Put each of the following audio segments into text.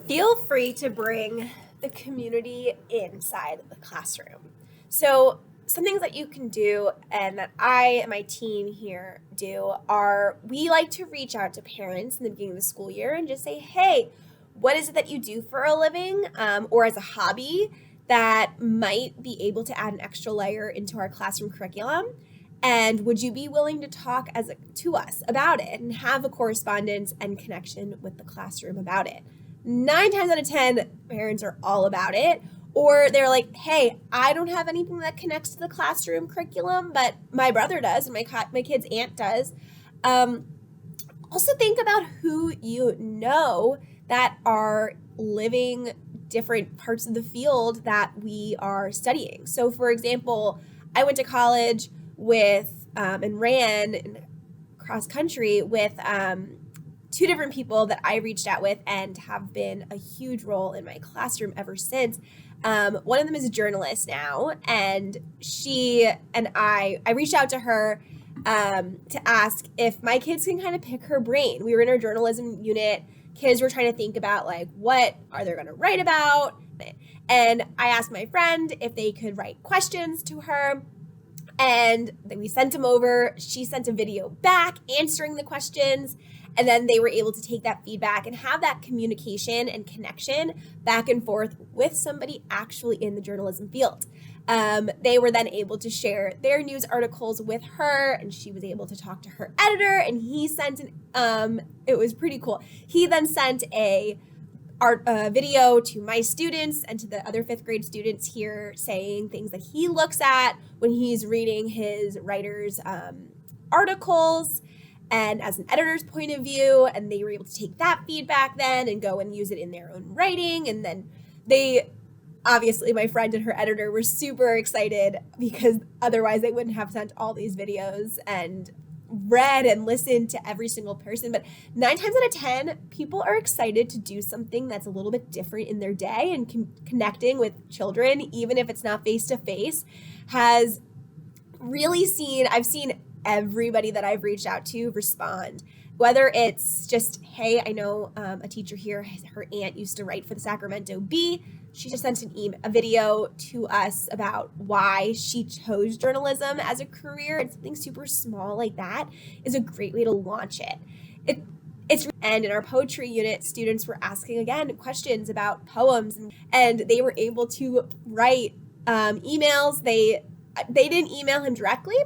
Feel free to bring the community inside the classroom. So some things that you can do and that I and my team here do are we like to reach out to parents in the beginning of the school year and just say, hey, what is it that you do for a living or as a hobby that might be able to add an extra layer into our classroom curriculum? And would you be willing to talk to us about it and have a correspondence and connection with the classroom about it? 9 times out of 10, parents are all about it. Or they're like, hey, I don't have anything that connects to the classroom curriculum, but my brother does, and my kid's aunt does. Also think about who you know that are living different parts of the field that we are studying. So for example, I went to college with and ran in cross country with 2 different people that I reached out with and have been a huge role in my classroom ever since. One of them is a journalist now, and she and I reached out to her to ask if my kids can kind of pick her brain. We were in our journalism unit. Kids were trying to think about what are they going to write about? And I asked my friend if they could write questions to her. And then we sent them over. She sent a video back answering the questions. And then they were able to take that feedback and have that communication and connection back and forth with somebody actually in the journalism field. They were then able to share their news articles with her, and she was able to talk to her editor, and he sent it was pretty cool. He then sent a video to my students and to the other 5th grade students here saying things that he looks at when he's reading his writer's articles and as an editor's point of view, and they were able to take that feedback then and go and use it in their own writing. And then obviously my friend and her editor were super excited because otherwise they wouldn't have sent all these videos and read and listened to every single person. But 9 times out of 10, people are excited to do something that's a little bit different in their day, and connecting with children, even if it's not face-to-face, has really I've seen everybody that I've reached out to respond. Whether it's just, hey, I know a teacher here, her aunt used to write for the Sacramento Bee. She just sent a video to us about why she chose journalism as a career, and something super small like that is a great way to launch it. And in our poetry unit, students were asking again questions about poems, and they were able to write emails. They didn't email him directly.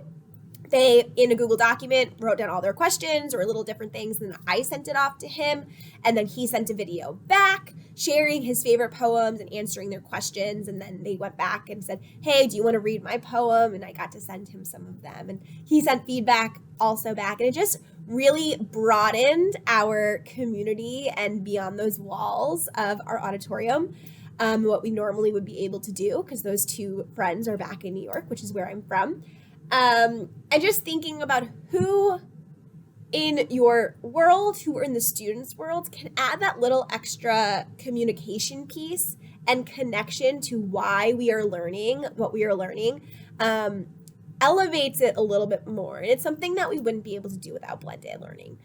They, in a Google document, wrote down all their questions or little different things, and then I sent it off to him, and then he sent a video back sharing his favorite poems and answering their questions, and then they went back and said, hey, do you want to read my poem? And I got to send him some of them, and he sent feedback also back, and it just really broadened our community and beyond those walls of our auditorium. What we normally would be able to do, because those 2 friends are back in New York, which is where I'm from. And just thinking about who in your world, who are in the students' world, can add that little extra communication piece and connection to why we are learning what we are learning, elevates it a little bit more. And it's something that we wouldn't be able to do without blended learning.